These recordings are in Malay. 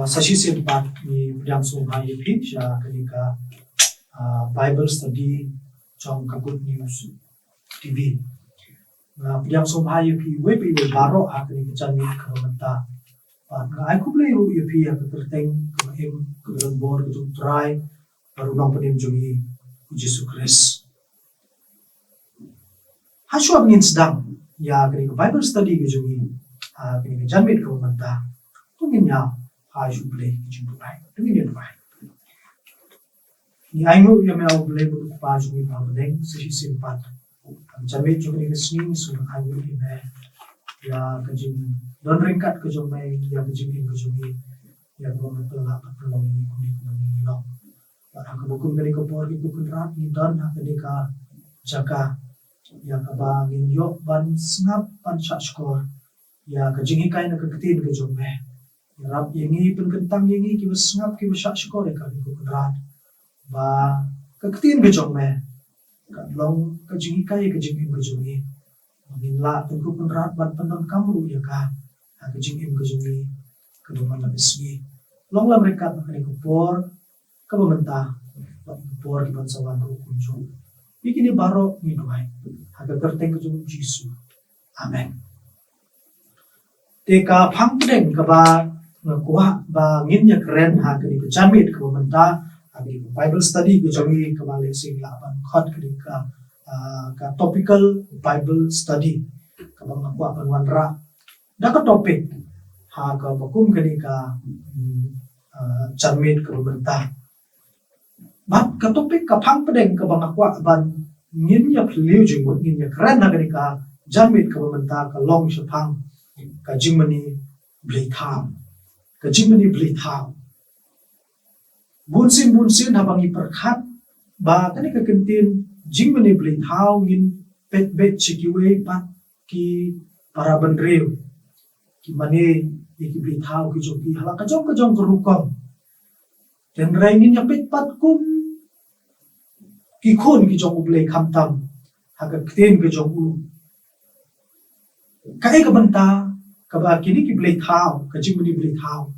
Sesi sempat ni yang sumber IP siya ketika Bible study trong Good News TV. Yang sumber IP we baru akan dicari kementar. Aku boleh IP yang tertentu ke dalam bor ke try baru nampak jogi Yesus Kristus. Haswa ngin sedang ya ketika Bible study ke jogi ketika janmit kementar. Tunggunya Aju boleh jumpai, dengan yang baik. Ni ayo yang mau boleh berupaya juga berbanding sesi sempat. Jamai juga ni kesini sudah ayo ini ya kejim don ringkat kejumai ya kejim ya belum telah perlongi kuning long. Aku bukan dari kapor itu kunrat ni don aku deka jaga ya kabangin yok ban snap ban skor ya kejim ikai nak keketin kejumai. Rap yengi penkentang yengi kiwa sengap kiwa syak syukur ka ni kunrat ba keketin gejong me ka long kejingi kai kejingi kejungi minla tengku kunrat ban pendon kamu ya ka kejingi kejungi kedoman labismi long la mereka makani kupor ka pemerintah ban kupor di bansawan ru kunjung ikini baro ni duai aga kerteng kejung Yesus amen teka pangdeng ka ba kuah ba ngin ya keren ha kini kecamit ke pemerintah abi Bible study ke jongi ke balik sing laban khot ke topical Bible study ke bang aku akan wanra da ka topik ha ka bakum ke jamit ke pemerintah bat ka topik ka phang pedeng ke bang aku ban ngin ya phliu jingmut ngin ya keren ha kini ka jamit ke pemerintah ka long shapang ka jingmani bleitham kejimani beli tahu. Bunsin habangi perkat ba kani kekentin jimani beli tahu ngin pet cikiwe pat ki para benreu ki mane iki beli tahu ki joki hala kajong kerukong dan raingin ya pet pat kum ki khon ki jong ublei kamtam haga kten ki jong u kai ka banta kaba kini ki beli tahu kejimani beli tahu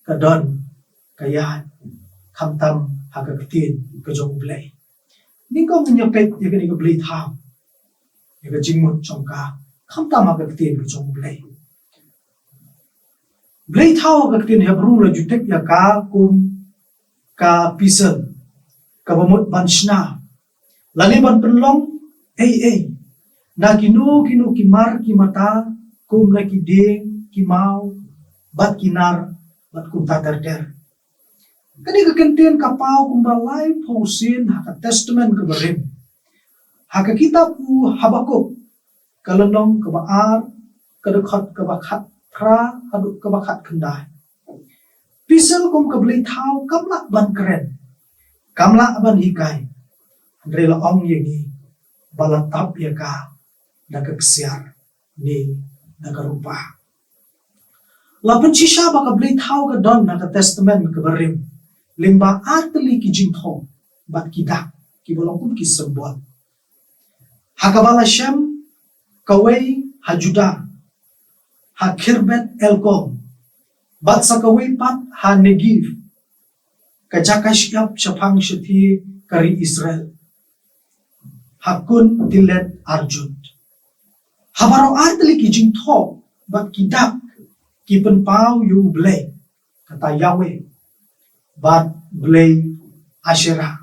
kadon kaya kamtam haga ketin kejong ublei ni ko menyepet ya kini beli tahu ya kejimut chongka kamtam haga ketin kejong ublei beli tahu haga ketin hebru la jutek ya ka kum ka pisen ka bamut banshna lani ban penlong na kinu kimar kimata kum na kideng kimau bat kinar bat kum taterder kani kekentin kapau kumbalai pausin haka testament keberim haka kitab u Habakuk kalenong kebaar kedekat kebakat pra haduk kebakat kendai pisel kum kebeli tau kamla ban keren kamla ban hikai andre la ong yengi balatap ya ka naga kesiar ni naga rupa lapan sisa baka beli tahu ke don naka testament ke berim limba arteli ki jingthong bat kidak ki bolong pun ki sembol hakabala shem kawai hajuda hakirbet elkom bat sakawai pat ha negiv kajaka syap syapang syati kari Israel hakun dilet arjun habaro arteli ki jingthong bat kidak kipen pau yu blay kata Yahweh bat blay Asherah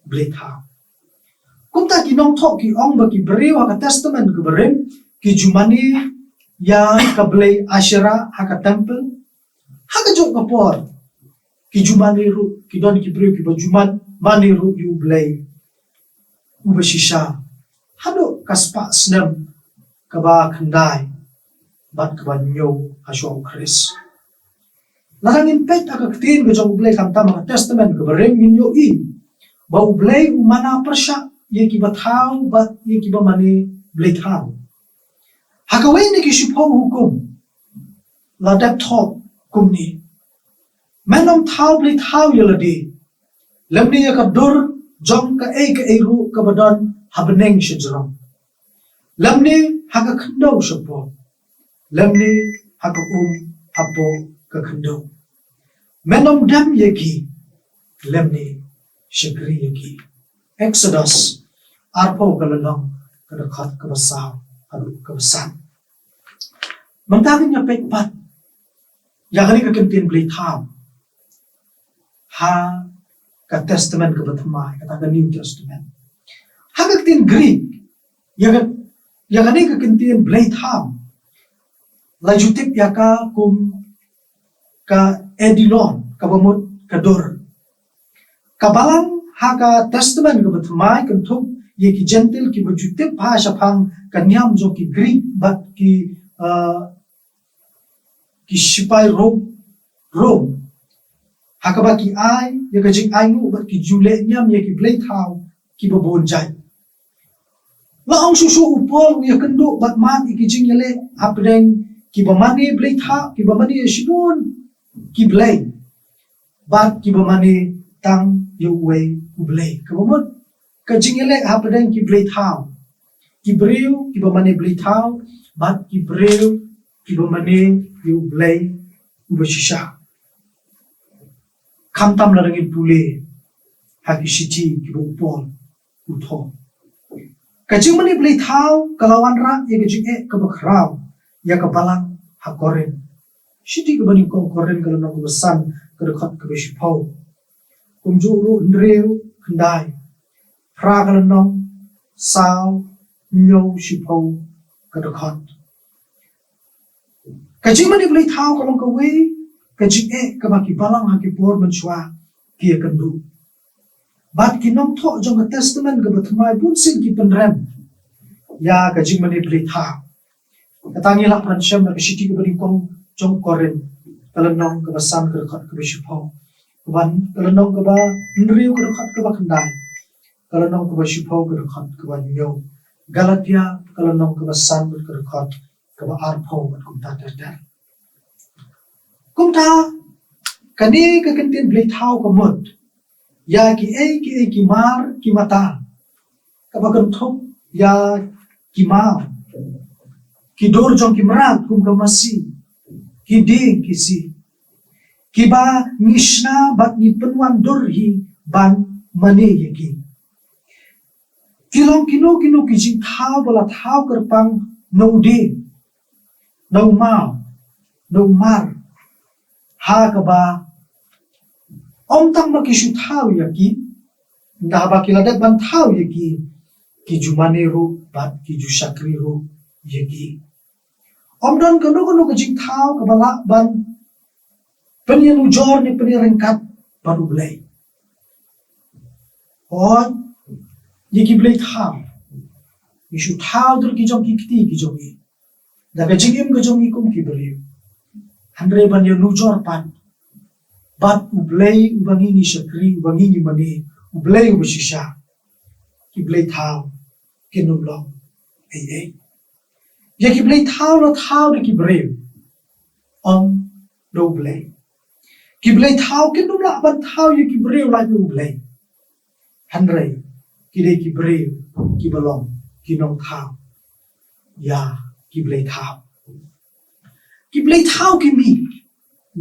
blay tau kumta kinong tok ki ong baki beriwa ka testament ke berim ki jumani ya ka blay Asherah haka temple haka jok kapor ki jumani ru ki don ki beriwa ki bajuman mani ru yu blay ubashisha hado kaspa snem kaba kendai bat kebanyo asyo Chris. Larangin pet aga ketin ke jong ublay kamta mga testament ke bereng minyo i. Ba ublay umana persya ye ki bathaw bat ye ki ba mani blay thaw. Hakaway ni ki shipong hukum. Ladap thok kumni. Menom thaw blay thaw yaladi. Lemni ya kabdur jong ka ru ka badan habeneng shijrong. Lemni haka kendaw siya po. Lemni haka hapo kakendo. menom dam yeki lemni shagri yeki Exodus arpo galanong kadakhat kabasaw alu kabasan mantagin niya pekpat yakani kakintin blay tham ha ka testament ka bathamay kataga New Testament ha kakintin Greek yakani kakintin blay tham lajutip yaka kum ka edilon kabamut kador kabalang haka testament ka bathamay kantuk ye ki gentle ki bajutip bhasha phang kanyam jo ki Greek but ki sipai Rome hakaba ki ai ye ka jing ai ngu but ki jule nyam ye ki blay thau ki babon jai la ong su upol ye kendo but man ki jing yele apdeng ki bamani blay tha ki bamani shibun ki blay but ki bamani tang ye way blay kabamut ka jing yele apdeng ki blay thau ki breu ki bamani blay thau but ki breu ki bamani ye blay ubashisha kamtam la rangin pule hakishiti ki upol utho kajing mani blay thau kalawan ra ye kajing kabakraw ya kabalang hakoren shiti kabani koren kalana kubasan kadakhat kabishipau kumjuru ndreu khandai pra kalanong saw nyo shipau kadakhat kajing mani blay thau kalong kawe kajing kabaki balang hakipor manchwa kia kandu bat kinong tho jong testament ka bathamay bunsin ki penrem ya kajing mani blay thau katangi la pransyam na kashiti ka bani kong jong koren kalanong kabasan kadakhat kabishipau kuban kalanong kaba nriu kadakhat kaba khandai kalanong kabashipau kadakhat kaba nyo Galatia kalanong kabasan kadakhat kaba arpau at kumta ter kumta kani kakantin blay thau kamut ya ki mar ki mata kabagan thop ya ki mau ki dor jong ki mrat kum kamasi ki ding ki si ki ba nishna bat ni penwan dor hi ban mane yeki kilong kino ki jing thau bala thau karpang no de no mau no mar ha kaba om tang ma kishu thau yaki nda ba kiladat ban thau yaki ki jumane ro bat ki ju shakri ro yaki om don kono ka jing thau kabala ban penianu jor ni penirengkat baru blay on yaki blay thau ishu thau dur ki jong ki kiti ki jongi daga jingim ka jongi kum ki beliu handre ban yanu jor pan bat ublay ubangi ni shakri ubangi ni mani ublay ubashisha ki blay thau kinulong ay ya ki blay thau la thau de ki breu om do blay ki blay thau kinula ban thau ya ki breu la do blay handre ki de ki breu ki balong ki nong thau ya ki blay thau ki mi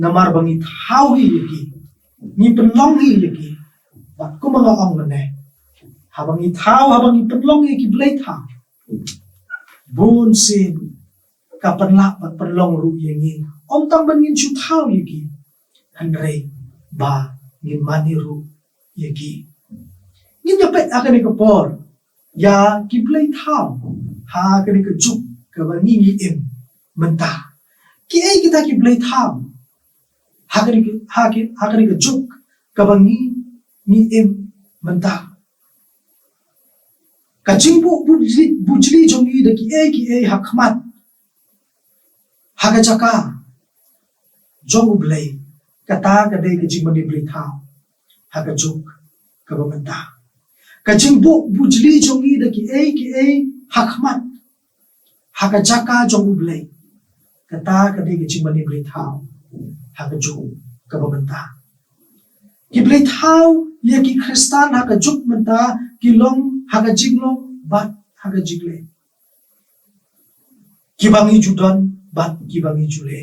namar bangi thau hi yaki ni penlong hi yaki bat ko mga ong mane habangi thau habangi penlong yaki blay thau bun sin kapanla bat penlong ru yangi om tang bangin chu thau yaki hanre ba ngin mani ru yaki ngin yapet akani kapor ya ki blay thau ha kani ka juk ka bangi ni im menta ki ay kita ki blay thau hakari ka juk kabangi ni im menta kajingbu bujli jongi da ki ay hakmat haga jaka jong blay kata kadai kajing mani blay thau haga juk kabamenta kajingbu bujli jongi da ki ay hakmat haga jaka jong blay kata kadai kajing mani blay thau hakajuk kabamenta ki blay thau ya ki kristan hakajuk menta ki long hakajinglong bat hakajigle ki bangi judon bat ki bangi jule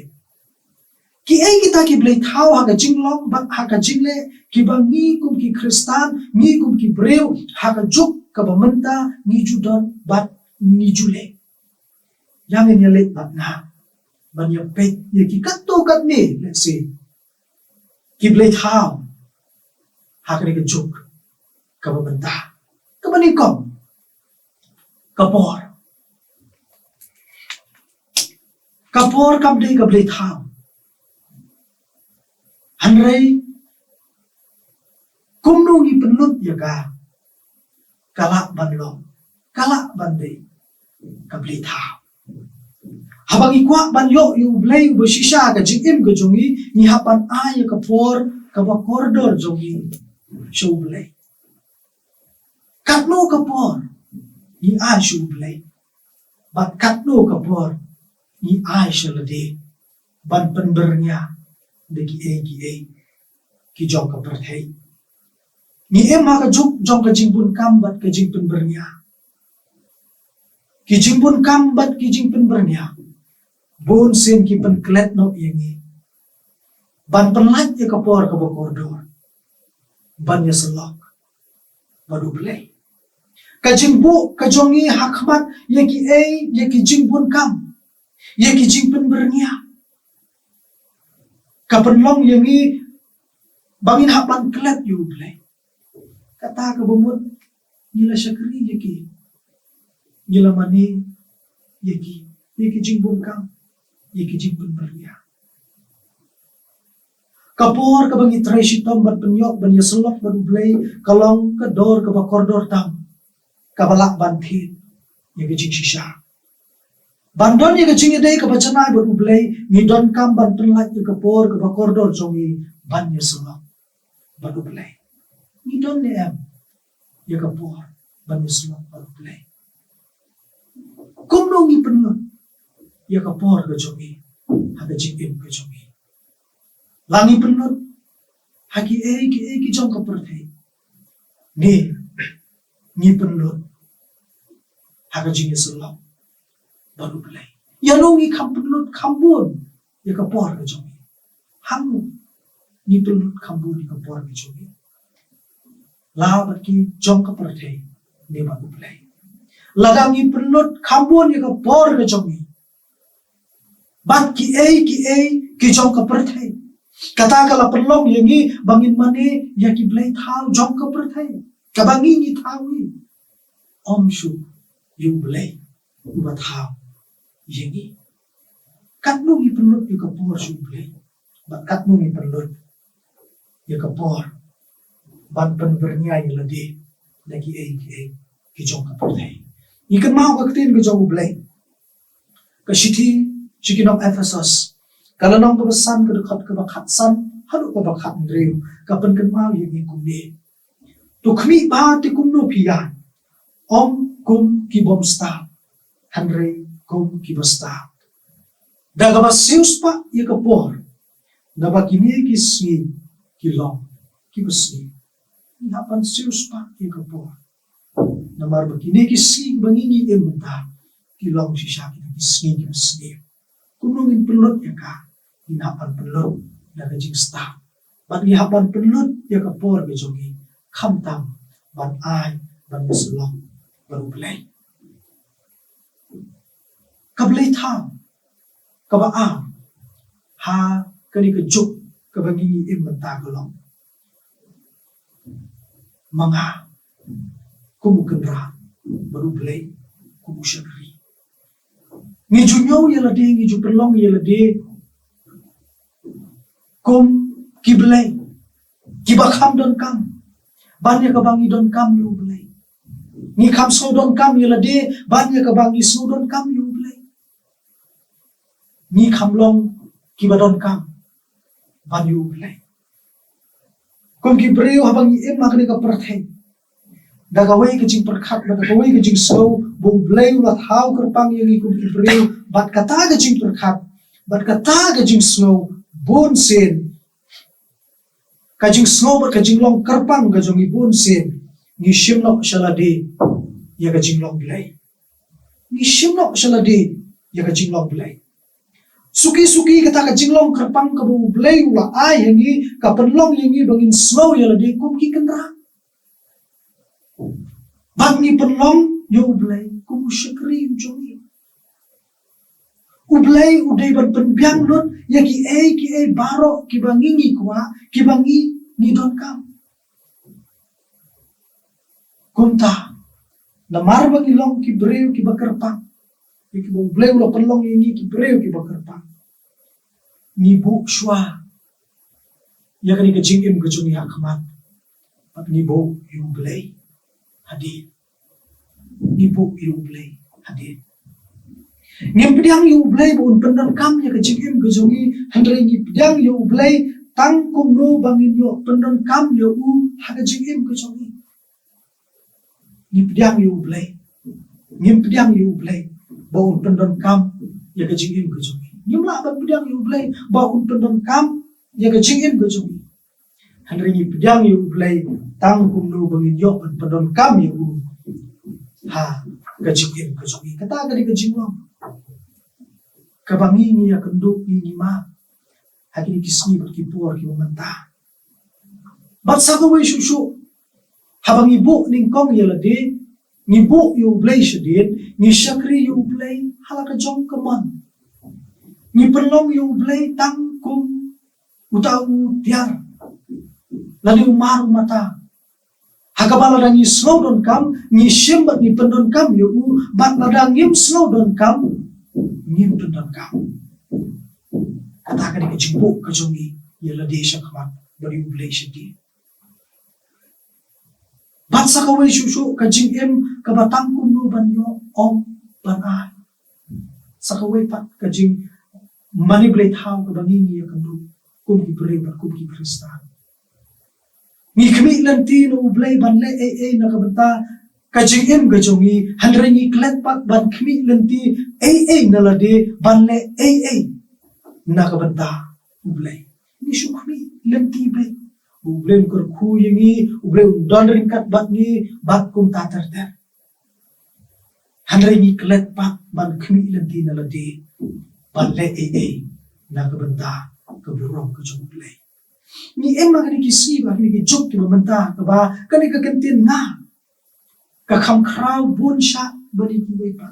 ki ai kita ki blei thau ha ka jinglong bat ha ka jingle ki bangi kum ki Kristan ngi kum ki breu ha ka juk ka bamanta ngi judon bat ngi jule yang ini le bat na ban ya pe ye ki katto kat ni let's say ki blei thau ha ka ni ka juk ka bamanta ka bani kom ka por kam dei ka blei thau Hanrei kumnu ni penut ya ka kalak banlong kalak bandai kabli tha habang ikwa ban yo yu blei bo shisha ka jingim ka jongi ni hapan a ya ka por ka ba corridor jongi show blei katno ka por ni a show blei bat katno ka por ni a shalade ban penbernya bagi ki jong ka perthai ni em ha ka juk jong ka jingbun kam bat ka jingpun bernya ki jingbun kam bat ki jingpun bernya bon sen ki pen klet no yengi ban penlat ya ka por ka bokordor ban ya selok badu play ka jingbu ka jongi hakmat ya ki jingbun kam ya ki jingpun bernya kapenlong yangi bangin hapan klet yu blai kata ka bumut nila syakri yaki nila mani yaki jingbun kam yaki jingbun beria kapor ka bangi traisi tom ban penyok ban yaselok ban blai kalong ka dor ka bakordor tam ka balak ban thit yaki jing shisha Bandon ya kecing dai ka bacana ber ublai ni don kam ban penlat ya kapor ka bakordor jongi ban ya selok ban ublai ni don ne em ya kapor ban ya selok ban ublai kum no ngi penut ya kapor ka jongi ha ka jing ka jongi langi penut haki ki jong ka perthai ni penut ha ka jing ya selok baru belai. Ya nungi kam penut kambun ya kapor ke jongi. Hamu ni penut kambun ya kapor ke jongi. La baki jong ka perthai ni baru belai. Ladangi penut kambun ya kapor ke jongi. Bat ki ki jong ka perthai. Kata kala perlong yangi bangin mane ya ki belai thau jong ka perthai. Kabangi ni thawi. Om shu yu belai ubat thau. Yangi katnu ni penut yu kapor sublai bat katnu ni penut yu kapor ban penbernya yu lade lagi ki jong kapor thai ikan mau ka ktin ka jong ublai ka shikinom Ephesus kalau nong kebesan ke dekat ke bakat san halu ke bakat ndriu ka pen kan mau yangi kumne tu khmi ba ti kumno pian om kum ki bom sta hanrei kum ki basta daga masius pa ya kapor na bakini ki sni ki long ki basni na pan sius pa ya kapor na mar bakini ki sni bangini emta ki long si sya ki sni ki basni kunungin pelot ya ka hinapan pelot daga jing sta bat hapan pelot ya kapor ke jongi khamtam ban ai ban selong baru belai kablay thang kabaan ha kani ka juk kabangi imanta galong mga kumukenra baru blay kumusyakri ngi junyo yalade ngi juperlong yalade kum kiblay kibakam don kam banya kabangi don kam yu blay ngi kam so don kam yalade banya kabangi so don kam yu blay ni kamlong kibadon kam banyu blai kum ki breu habang ni em makni ka perthai daga wei ke jing perkhat daga wei ke jing slow bo blai la thau kerpang yang kum ki breu bat kata ke jing perkhat bat kata ke jing slow bon sen ka jing slow bat ka jing long kerpang ka jong bon sen ni shimlok shalade ya ka jing long blai ni shimlok shalade ya ka jing long blai Suki-suki kata ka jinglong kerpang ka bu blay ula ai yangi ka penlong yangi bangin slow ya la de kum ki kendra. Bangi penlong yo blay kum syakri ujongi. Ublay uday ban penbiang nun ya ki e baro ki bangi ngi kwa ki bangi ni don kam. Kumta lamar bangi long ki breu ki bakerpang. Ki bu blay ula penlong yangi ki breu ki bakerpang. Ni bu shwa ya kani ka jingim ka jungi hakmat. At ni bu yu blay hadid. Ni bu yu blay hadid. Ngim pediang yu blay buun pendan kam ya ka jingim ka jungi handre ngi pediang yu blay tang kum no bangin yo pendan kam ya u haka jingim ka jungi. Ni pediang yu blay. Ngim pediang yu blay buun pendan kam ya ka jingim ka jungi. Ngim la ban pediang yu blay buun pendan kam ya ka jingim ka jungi. Handre ngi pediang yu blay tang kum no bangin yo pendan kam ya u ha ka jingim ka jungi. Kata ka di ka jingwang. Kabangi ni ya kenduk ni ma hakini kisni bat kipur ki mamanta bat sagawe shushu habang ibu ning kong yalade ni bu yu blay shadid ni shakri yu blay halaka jong kaman ni penlong yu blay tangkum utau tiar lali umar mata hakabala dan ni slow don kam ni shimbat ni pendon kam yu bat ladang ngim slow don kam ngim pendon kam katakan di kejimbo kejongi yala desha kamat bari ublay shadi bat sakaway shushu kajing em kabatang kumno banyo om banay sakaway pat kajing maniblay tao kabangingi yakandu kum ki pre bat kum ki kristan ni kami lanti no ublay banle na kabanta kajing em kajongi handre ni klet pat ban kami lanti na lade banle nakabanta ublay ni shukmi lemti be ublay kur khu yangi ublay don ringkat bat ni bat kum tatar ter handre ni klet pat ban khmi lemti nalade balle nakabanta kaburong ka ublay ni emma kani kisi ba kani ki jok ki bamanta ka ba kani ka kentin na ka kham khrau bun sha bani ki we pa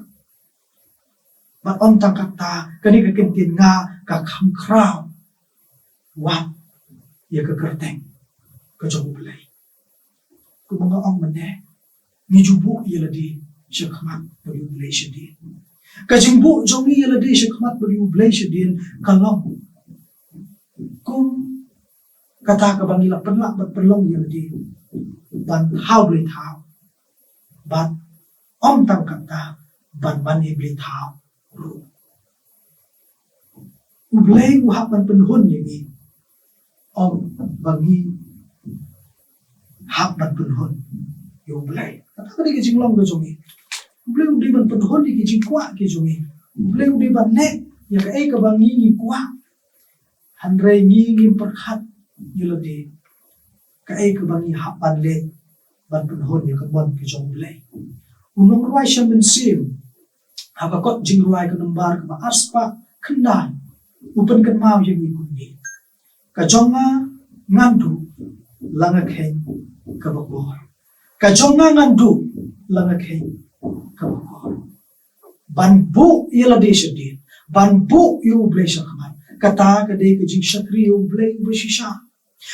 bat om tangkat ta kani ka kentin nga ka kham khrau wat ya ka kerteng ka jong ublay ku mga ong mane ni jubu yaladi shakmat bari ublay shadi ka jingbu jongi yaladi shakmat bari ublay shadin kalong kum kata ka bangila penlak bat penlong yaladi ban hau blay thao bat om tangkat ta ban mani blay thao ublay uhap man penhun yangi om bangi hap man penhun yo ublay kata ka di kijing long ka jongi ublay uday man penhun di kijing kwa ki jongi ublay uday ban le ya ka ka bangi ngi kwa handray ngi perkhat yuladi ka ka bangi hap ban le ban penhun ya ka bon ki jong ublay unong ruay siya mensim habakot jing ruay ka nambar ka ba aspa kendan upan kan mau yang ikundi kajonga ngandu langakhen kabakor kajonga ngandu langakhen kabakor banbu yalade shadid banbu yu ublay shakman kata kade kajing shakri yu ublay ubashisha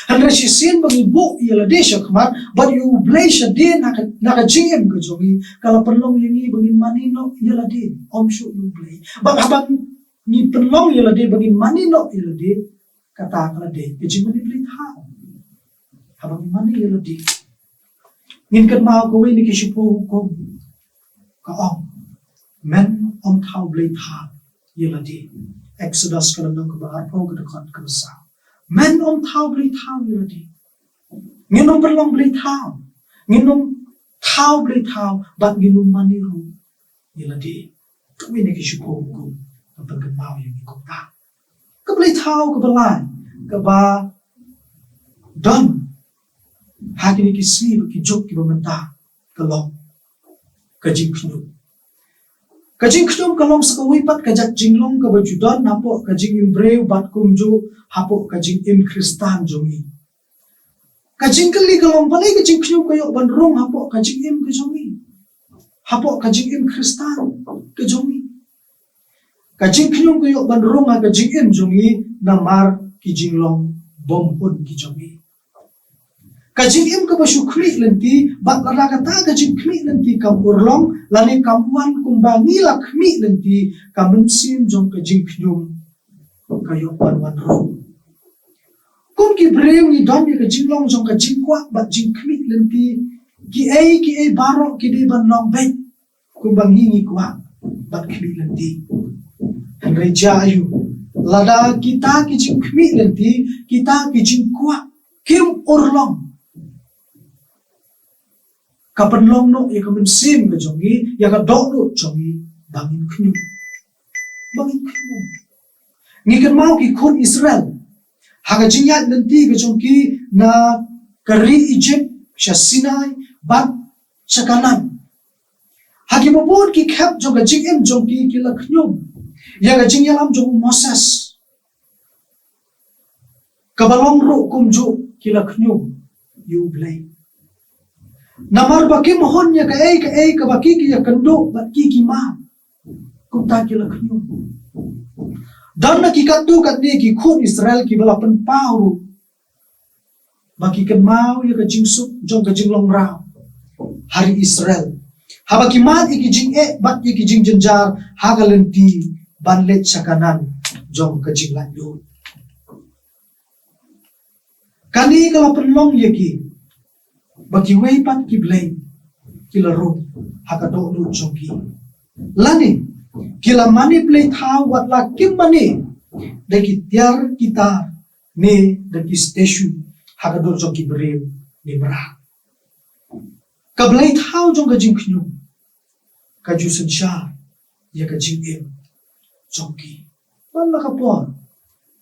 handra shisin bagi bu yalade shakman but yu ublay shadid nakajingem kajongi kala perlong yangi bagi manino yalade omshu yu ublay bang habang ni penlong yalade bagi manino yalade kata kalade kajing maniblit hao habang mani yalade ngin kan mau kowe ni kishipo hukum ka ong men om thao blay thao yalade Exodus kalamang kabaar po kadakot kabasa men om thao blay thao yalade nginom perlong blay thao nginom thao blay thao bat nginom maniru yalade kowe ni kishipo hukum kapag mau yang ikut tak kabalay tao kabalay kaba don hakini kisni baki jok ki bamanta kalong kajing pinu Kajing knyum kalong sakawi pat kajat jinglong ka bajudan hapo kajing imbreu bat kumju hapo kajing im Kristan jongi. Kajing kali kalong balai kajing knyum kayo banrong hapo kajing im kejongi. Hapo kajing im Kristan kejongi. Kajing knyum kayo banrong ha kajing im jongi namar ki jinglong bompun ki jongi. Kajing im ka basu kli lenti bat lada kata kajing kli lenti kam urlong lani kamwan kumbangi la kmi lenti kam mensim jong kajing knyum kayo panwan rong. Kum ki breu ni don ya kajing long jong kajing kwa bat jing kmi lenti ki ai baro ki de ban long bet kumbangi ni kwa bat kmi lenti. Henry jayu lada kita ki jing kmi lenti kita ki jing kwa kim urlong. Kapan long no ya kamen sim ke jongi ya ka dok no jongi bangin knyum ngikan mau ki khun Israel haga jingyat nanti ke jongi na kari Egypt sha Sinai bat sakanan hagi mabon ki khap jonga jingem jongi ki la knyum ya ga jingyalam jong Moses kabalong ro kumjo ki la knyum you blame namar baki mohon ya ka baki ki ya kando baki ki ma kumta ki la knyum dan na ki kando katni ki khun Israel ki balapan pau baki kan mau ya ka jingsuk jong ka jinglong ra hari Israel ha baki mat ki jing bat ki jing jenjar ha galenti banlet sakanan jong ka jinglan yo kani kala penlong ya ki bagi wei pat ki blame kila ro hakado lu chongki lani kila mani play thau wat la kim mani de ki tiar kita ne de ki station hakado chongki breu ni bra ka blay thau jong ga jing khnu ka ju san sha ya ka jing em chongki wala ka por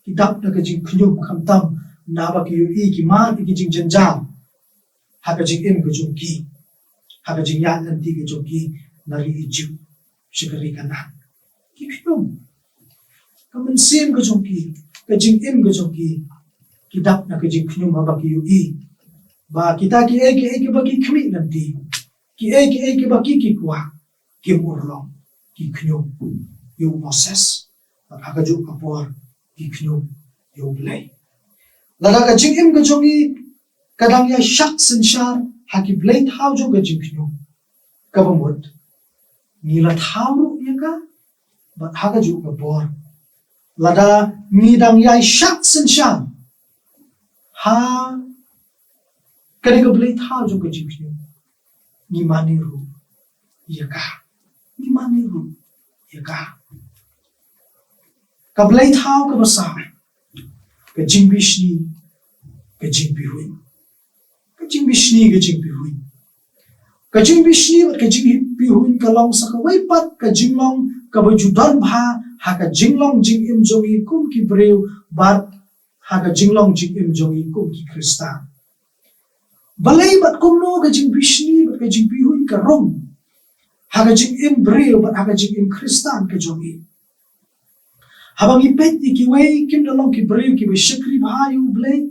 ki dap na ka jing khnu kham tam na ba ki yu ki ma ki jing janjam haga jing im ke jongki haga jing yan nanti ke jongki nari Egypt shikari kanan ki khyum kamen sim ke jongki ke jing im ke jongki kidap na ke jing khyum ba ki yu ba kita ki ba ki khmi nanti ki ba ki kwa ki murlong ki khyum yu Moses haga ju kapor ki khyum yu blai lada ka jing im ke jongki kadang ya syak sensyar haki blade how jo ga jingknyo kabamut nila thau ya ka bat haga ju ka bor lada ngidang ya syak sensyar ha kani ka blade how jo ga jingknyo ni maniru ya ka ni maniru ya ka blade how ka basa ka jingbishni ka jingbihuin kajing bishni kajing bihuin kajing bishni bat kajing bihuin kalong sakawai pat kajing long kabajudan bha ha kajing long jing im jongi kum ki breu bat ha kajing long jing im jongi kum ki Kristan balai bat kum no kajing bishni bat kajing bihuin karong ha kajing im breu bat ha kajing im Kristan kajongi habang ipet ikiwei kim dalong ki breu ki bishakri bha yu blai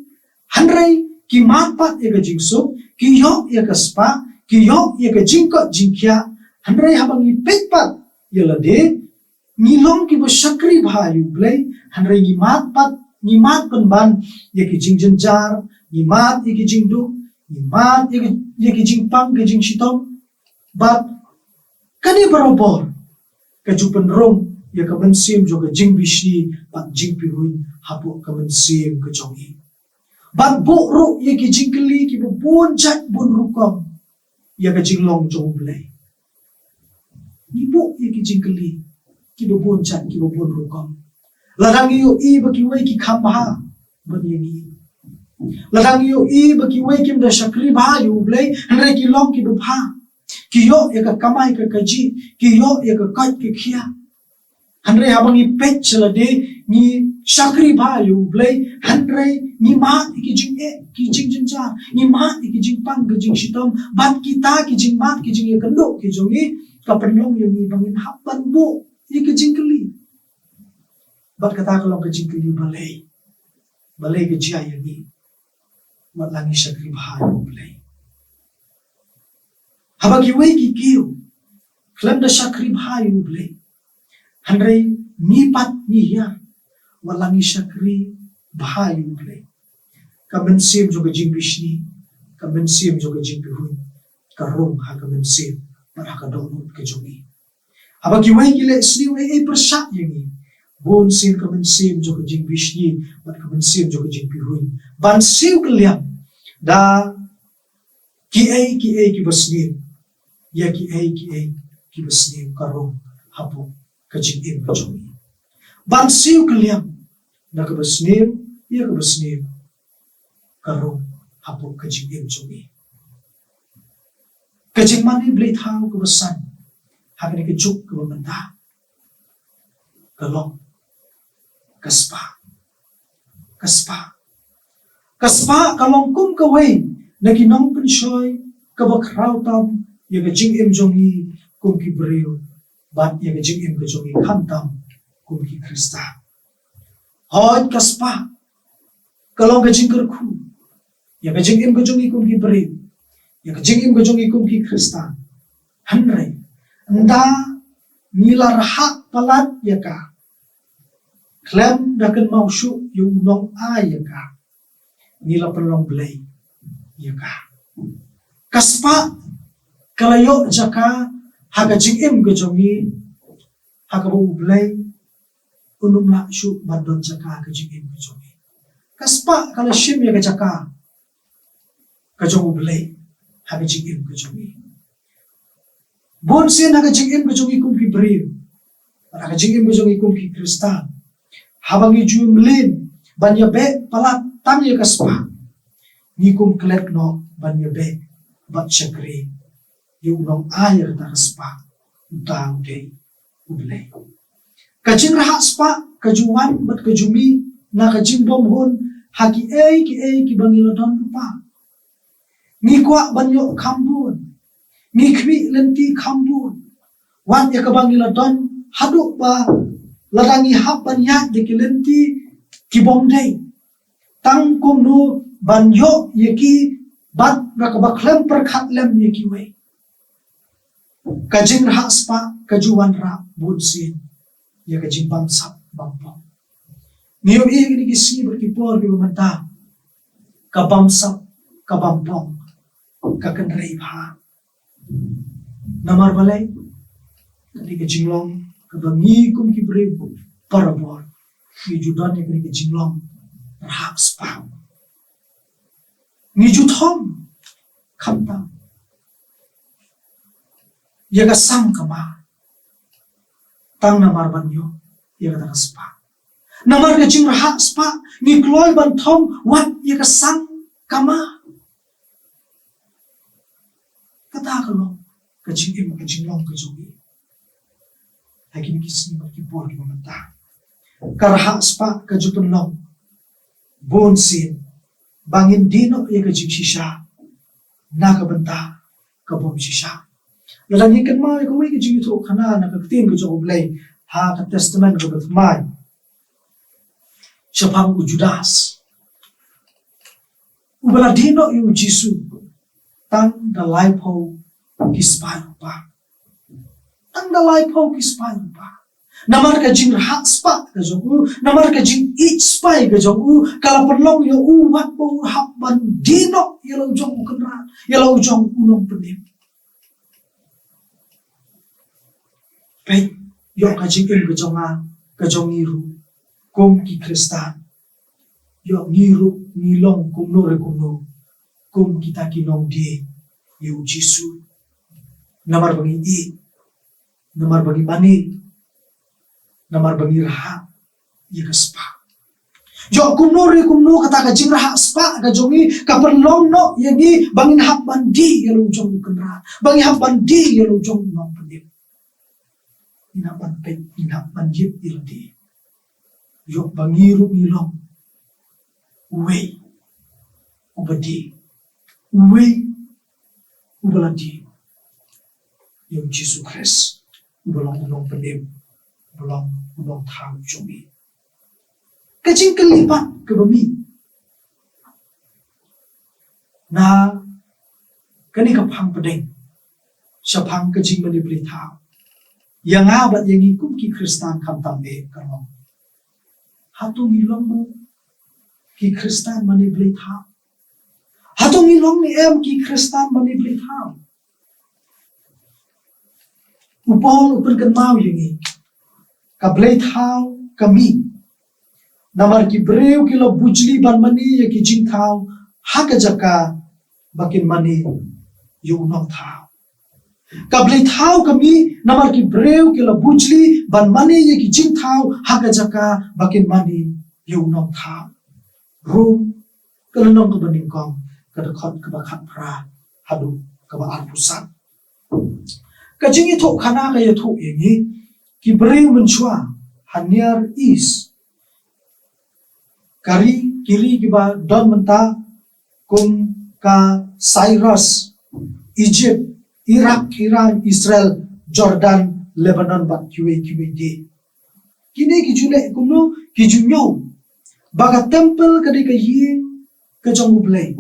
hanrai ki matpat ya ka jingsuk ki yok ya ka spa ki yok ya ka jingkot jingkya hanrai habang ni petpat ya lade ni long ki bo shakri bha yu blai hanrai ni matpat ni mat penban ya ki jingjenjar ni mat ya ki jingdu ni mat ya ki jingpang ka jing shitom bat kani barobor ka jupen rong ya ka mensim jo ka jing bishni pat jing pihuin hapu ka mensim ka jongi bat bo ro ye ki jingkli ki bo bon chat bon rukom ya ka jinglong jong blai ni bo ye ki jingkli ki bo bon chat ki bo bon rukom ladang yo I ba ki wei ki kham ha ban ye ni ladang yo I ba ki wei kim da shakri ba yu blai hanre ki long ki bo pha ki yo ye ka kamai ka kaji ki yo ye ka kat ki khia hanre habang I pet chala de ni shakri ba yu blai hanre ni ma ki jing ki jing ni ma ki jing pang ki jing shitom bat kita ki jing mat ki jing ye kando ki jongi kapenlong yang bangin hapan bo ika jingkeli. Bat kata kalau ke jingkeli balay ke jia yang ni mat langi syakri bahayu balay. Habagi wei ki kiyo Klam da syakri bahayu balay. Handray nipat niya walangi syakri bahayu balay. Kamensim juga jing bishni, kamensim juga jing bihun, karong ha kamensim para kadonut ke jongi. Habagi wei kile sni wei persyak yang ni. Bon sin kamensim juga jing bishni, para kamensim juga jing bihun. Ban siu keliam da ki basnim, ya ki basnim karong hapo ke jing im ke jongi. Ban siu keliam da ke basnim, ya ke basnim karong hapo ke jing im jongi. Kajing mani blay tau ke besan, hakani ke juk ke bementa, kalong, kaspa, kalong kum ke wei, naginong pensyoy, kabakraw tam, ya ke jing im jongi, kum ki beriu, bat ya ke jing im ke jongi kantam, kum ki krista. Hoy kaspa, kalong ke jing kerku, ya ke jing im ke jongi kum ki beriu, ya kejing im gejong ikum ki Krista hanray anda nila raha palat ya ka klem daken mausyu yung nong a ya ka nila pelong blay ya ka kaspa kalayo jaka haga jing im gejongi haga bu blay unum la syu badon jaka kejing im gejongi kaspa kala shim ya jaka kejong blay haga jing im kejongi. Bon sin haga jing im kejongi kum ki beriu. Haga jing im kejongi kum ki Krista. Habangi ju melin banya be palat tam ye kaspa. Ni kum klet no banya be bat syakri. Yung nong ayer ta kaspa. Utang de ublay. Kajing raha spa kajuan bat kajumi na kajing bom hun haki ki bangilodon lupa. Ni kwa banyo kambun, ni kwi lenti kambun, wan ya kabangila don haduk ba ladangi hap banyak de lenti kibong day, tang kum no banyo yaki bat rakabaklem perkat lem yaki we, kajing raha spa kajuan ra bunsin, ya kajing bamsap bampong, niyo ini kisi berkipor di bamanta, kabamsap kabampong. Kakenrei ha namar balay kani ke jinglong kabangi kum ki breu parabor ni judan ni ke jinglong rahap spa ni juthom khamta yaga sang kama tang namar banyo yaga spa namar ke jing rahap spa ni kloy ban thom wat yaga sang kama kata kalong kajing long kajongi hakim kisni makibor ki mamata karha spa kajupun long bonsin bangin dino ya kajing shisha nakabanta kabom shisha lalang ikan mai ko wi kajing ito kana nakaktin ko jo blay ha ka testament ko batmay syapang ujudas ubala dino yu jisu tang da life ho kispayo pa. Tang da life ho kispayo pa. Namar ka jing rahat spa ka jogu, namar ka jing ich spy ka jogu, kala perlong yo uwat po hapan dino yalaw jong kenra, yalaw jong unong penim. Pay yo ka jing im ka jong iru, kum ki Kristan. Yo ngiru nilong kumno re kumno. Kum kita kinong di yu jisu namar bagi namar bagi mani namar bagi raha ya kaspa jo kumno kata ka jing raha spa ka jongi ka perlong no yagi bangin hap bandi ya lu jong kenra bangi hap bandi ya lu jong no pendip ina bandit ildi yo bangiru nilong uwei ubadi uwei ubaladi yung Jesus Christ belong unong penim belong unong thang chumi kajing kalipat ke bumi na kani kapang pedeng syapang kajing manibli thao yang abat yang ikum ki Kristan kam tambe karong hatung ilong mo ki Kristan manibli thao hatung ilong ni em ki Kristan manibli thao upol upun kan mau yang i kablay thao kami namar ki breu ki lo bujli ban mani ya ki jing thao haka jaka bakin mani yung nong thao kablay thao kami namar ki breu ki lo bujli ban mani ya ki jing thao haka jaka bakin mani yung nong thao rum kalanong kabaning kong kadakot kabakat pra hadu kabaan pusat kajing itu kana kaya tu ini ki breu menchua hanyar is kari kiri kiba don menta kum ka Cyrus Egypt Iraq Iran Israel Jordan Lebanon bat QAQD kini kijule kuno kijunyo baga temple kadi kayi kajong ublay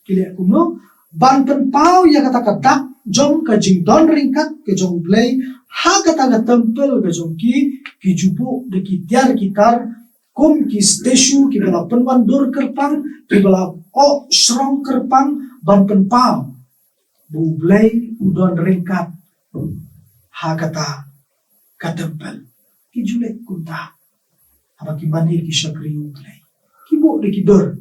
kile kuno ban penpau ya kata kadak jong kajing don ringkat kajong ublay ha kata ka temple kajong ki jubu de ki tiar kitar kum ki statue ki bala penwan dur kerpang ki bala o shrong kerpang ban penpau bu ublay udon ringkat ha kata ka temple ki julek kunta apa ki mani ki syakri ublay ki bu de ki dur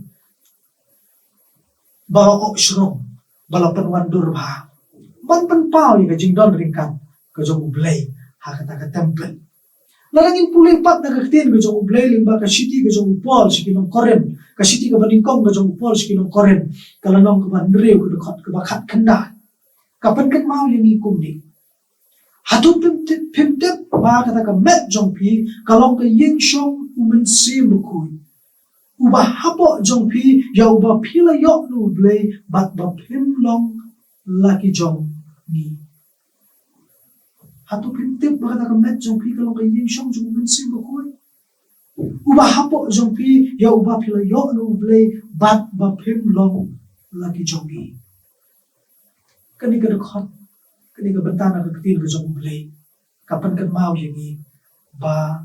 bala o shrong bala penwan dur ba ban penpau ya kajing don ringkat kajong ublay ha kata ka temple larangin pulay pat nagaktin kajong ublay limba ka city kajong upol sikinong koren ka city ka baningkong kajong upol sikinong koren kalanong ka bandrew ka bakat kanda kapan kan mau yang ikum ni hatu pimtep ba kata ka met jong pi kalong ka ying shong umensim bukuy uba hapo jong pi ya uba pila yok no ublay bat ba pim long laki jong ni hatu pimtip bakata ka met jong pi kalong kay yin siyang jong mensi bakoy uba hapo jong pi ya uba pila yo no ublay bat ba pim long laki jong ni kani ka dakot kani ka bentana ka katin ka jong ublay kapan kan mau yang ni ba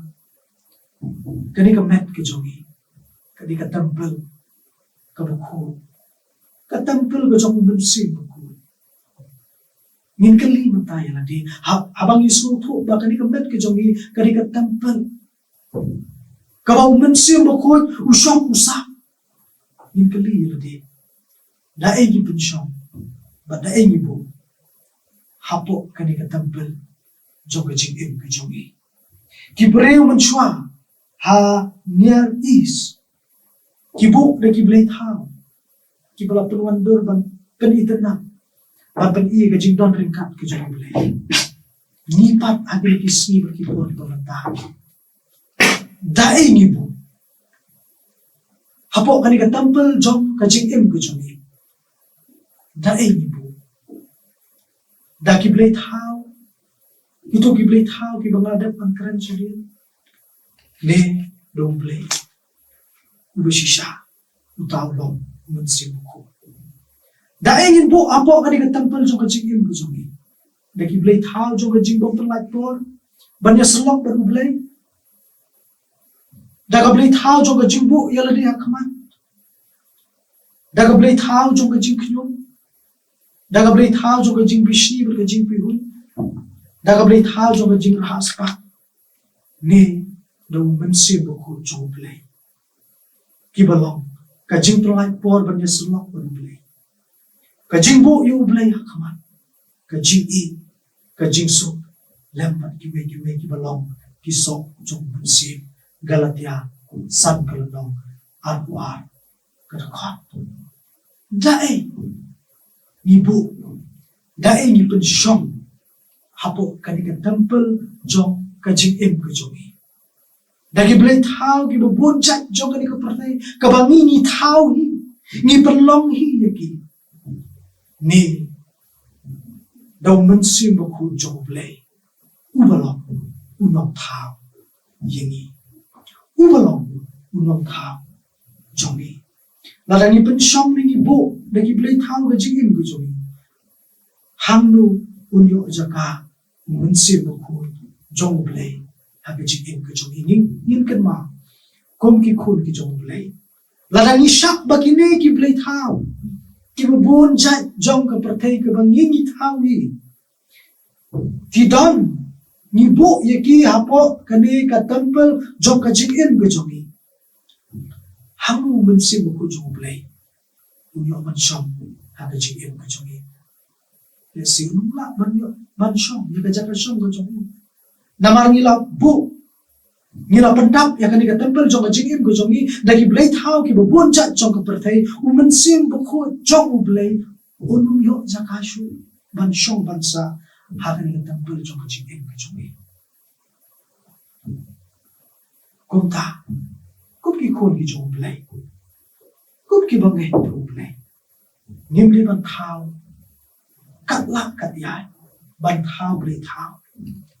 kani ka met ka jong ni kani ka temple ka buko ka temple ka jong mensi bakoy ngin kali mentaya lagi habang Yesus tu bahkan ni kemet ke jongi kali ke temple kalau mensim bakoi usam usap ngin kali lagi da egi pensyong ba da egi bu hapo kali ke temple joga jing im ke jongi ki breu menchua ha near east ki buk de ki blade how ki bala penwan dur ban kan itena Bapak iya kajing don ringkat kajong ublay. Nipat agil kisni berkipur pemantah. Dae ngibu. Hapo kani ka temple jong kajing im kajong i. Dae ngibu. Da kiblay tao. Ito kiblay tao kibangadap ang kran siya din. Ne do ublay. Ubasisya. Utaw long. Mansimuko. Daengin po apo kani ka temple jong kajing im kajong i. Daki blay tao jong kajing bong perlat por. Banya selok baru blay. Daga blay tao jong kajing bu yala di hakaman. Daga blay tao jong kajing kinyong. Daga blay tao jong kajing bishni berkajing pihun. Daga blay tao jong kajing rahaspa. Ni daw mensi buku jong blay. Kibalong kajing perlat por banya selok baru blay. Kajing bu yu ublay hakaman. Kajing i. Kajing su. Lempat kiwe kibalong. Kisok jong mensim. Galatia. San kalanong. Arpuar. Kadakot. Dae. Ibu. Dae ni pensyong. Hapo kanika temple jong kajing im kajong i. Dagi blay tau kibabunjat jong kanika partai. Kabangi ni tau hi. Ni perlong hi yaki. Ni Dau mensim baku jong blay. Ubalong unong tao yengi. Ubalong unong tao jongi. Lalangi pensyong ningi bo dagi blay tao gajingin ko jongi. Hangnu unyo jaka mensim baku jong blay hagajingin ko jongi. Ngin kan ma kom ki kun ki jong blay. Lalangi syak bakine ki blay tao. Ki babon jat jong ka pertay ka bangingi tao hi. Tidon ni bo yaki hapo kani ka temple jong ka jingin ka jongi. Hangu mensim ko jong blay. Unyo mansyong haga jingin ka jongi. Yasi unula mansyong yaga jaka syong ka jongi. Namar ngila bo ngila pendap ya kani ka temple jong ka jingin ka jongi. Dagi blay tau ki babon jat jong ka pertay. Mensim ko jong blay. Unyo jaka syu mansyong bansa. Hari ni temple jong kajingin kajungi. Kumta, kum ki kon ki jong blay. Kum ki bangay jong blay. Ngimli ban tao, katlak katyay, ban tao blay tao.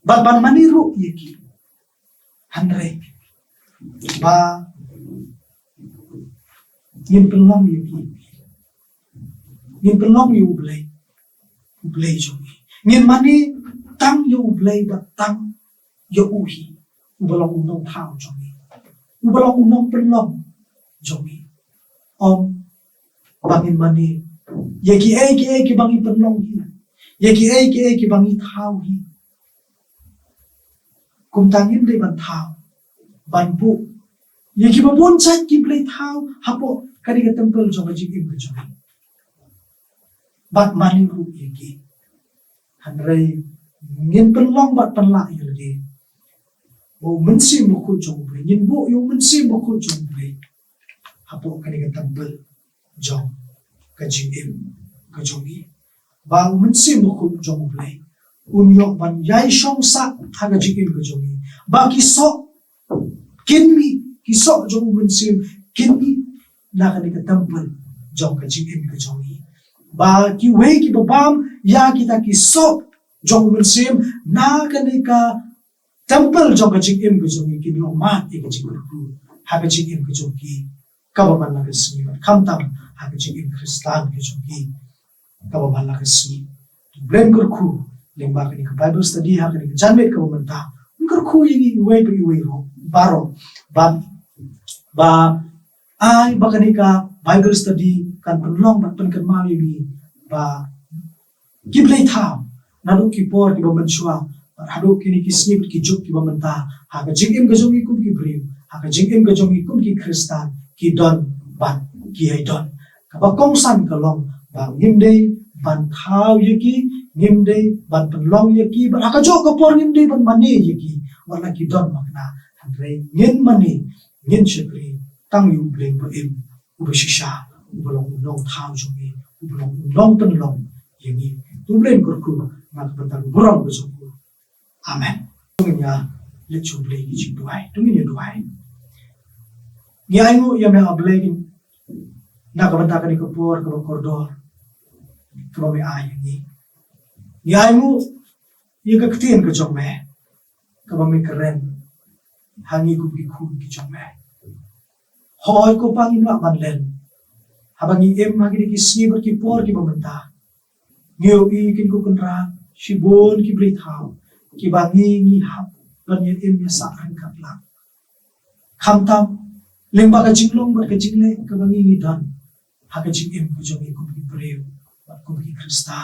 Ban maniru yaki. Hanre, ba ngin pelong yaki. Ngin pelong yu blay. Blay jongi. Ngin mani tang yo blay bat tang yo uhi. Ubalong unong tao jongi. Ubalong unong pelong jongi. Bangin mani. Yaki ki bangi pelong hi. Yaki ki bangi tao hi. Kum tangin day ban tao. Ban bu. Yaki babon chat ki blay tao. Hapo kani ka temple jonga jingim ka jongi. Bat mani ru yaki. Hanray ngin penlong bat penlak yalgi. Bo mensim mo jong blay. Ngin bo yung mensim mo jong blay. Hapo kani ka temple jong kajingim kajongi. Ba mensim mo jong blay. Unyo ban yay syong sak haga jingim kajongi. Ba kisok kinmi kisok jong mensim kinmi na kani ka temple jong kajingim kajongi. Ba kiway ki babam ya kita kisok jong mensim na kanika temple jong ka jingim ka jongi kini omat ka jingim ku ha ka jingim ka jongi kababan la resmi kamtam ha ka jingim kristan ka jongi kababan la resmi blem ku lengba ka bible study ha ka janmet ka manta ku yini way ro baro ba ay bakanika bible study kan penlong ban kan mau yini ba giblay tao nalo ki por ki bamanswa hado kini ki snip ki juk ki bamanta ha ka jingim ka jongi kum ki brim ha ka jingim ka jongi kum ki kristan ki don ban ki ay don ka ba kong san ka long ba ngimday ban thao yaki ngimday ban penlong yaki ba ha ka jok ka por ngimday ban mani yaki wala ki don makna hangre ngin mani ngin shakri tang yu bleng ba im ubashisha ubalong unong thao jongi ubalong unong penlong yangi tubleng kurku ngat bertang burang besokku amen tungnya lechu blay gi duai tungnya duai ngi aingu ya me ablay na ka banta ka ni kupor ka kordor ka me ay ngi aingu ya ka ktin ka jong me ka me keren hangi ku ki khu ki jong me hoy ko pangin la manlen habang em magi ki snibot ki por ki bamanta ngeu kin ko kunra shibon ki brithau ki bangi ngi hap ban ye em ya sa an kapla khamtam lengba ka jinglong ka jingle ka bangi ngi dan ha ka jing em ko jongi ko ki breu ko ki krista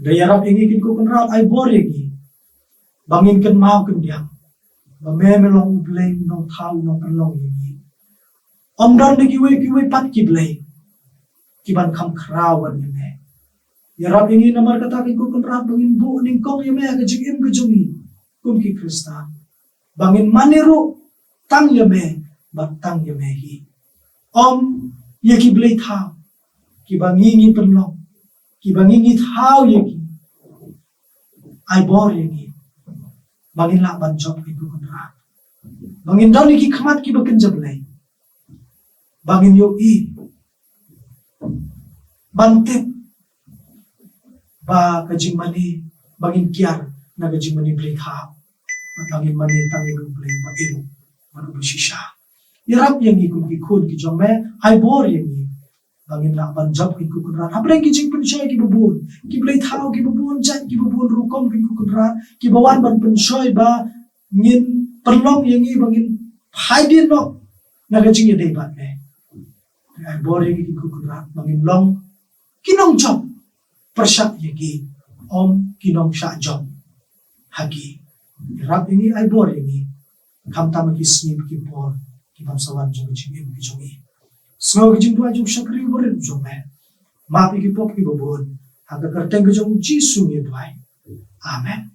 dayarap ingi kin ko kunra ay bor yegi bangin kan mau kan diam ba memelong ublay nong thau nong anlong yegi omdan de kiwe pat ki blay ki ban kham khrawan yeme yarap ingi namar kata ki ko kunra bangin bu ning kong yeme ka jing em ko jongi kum ki krista bangin manero tang yeme batang yeme hi yeki blay thau ki bangi ngi penlong ki bangi ngi thau yeki ai bor yeki bangin la ban job ki ko kunra bangin daw ni ki khamat ki bakin jablay bangin yo i bantep ba kajing mani bangin kiar na kajing mani play tao at bangin mani tangin play ba ilo manu bisisya irap yang ikun kikun kijong me ay bor yang bangin na banjab kikukunran hapreng kijing pensyoy kibubun kiblay tao kibubun jan kibubun rukom kikukunran kibawan ban pensyoy ba ngin perlong yang bangin haidin no na kajing yaday bat me ay bor yang kikukunran bangin long kinong job persyak yagi om kinong sya job hagi irap ini ay bor yang kamta makisni kipor kipamsawan jong jing kijongi Semua kijing dua jong syakri borin jong me. Mapi kipop kibobon. Hangga kerteng kijong Jisu ye duai. Amen.